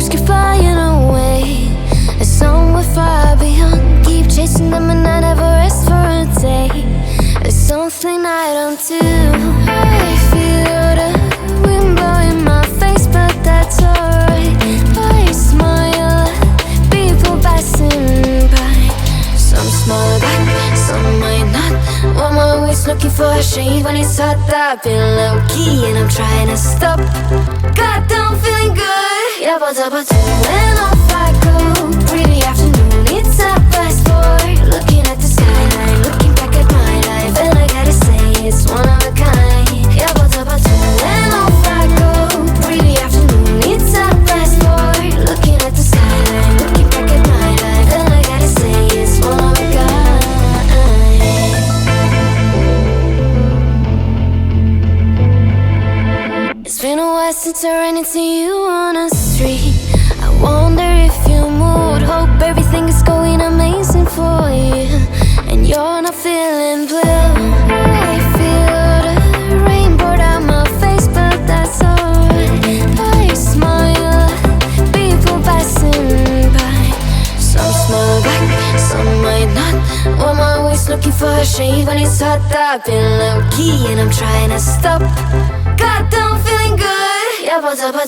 dreams keep flying away, and somewhere far beyond. Keep chasing them and I never rest for a day. There's something I don't do. I feel the wind blowing my face, but that's alright. I smile at people passing by. Some smile back, some might not. I'm always looking for a shade when it's hot. I've been low-key and I'm trying to stop. Goddamn, feeling good. Yeah, but when off I go. Pretty afternoon, it's a fast boy. Looking at the skyline, looking back at my life, and I gotta say it's one of a kind. Yeah, but when off I go. Pretty afternoon, it's a fast boy. Looking at the skyline, looking back at my life, and I gotta say it's one of a kind. It's been a while since I ran into you on a street. I wonder if you moved. Hope everything is going amazing for you, and you're not feeling blue. I feel the rain pour down my face, but that's alright. I smile at people passing by. Some smile back, some might not. I'm always looking for a shade when it's hot. I've been low-key and I'm trying to stop. Goddamn, feeling good. Yeah, but when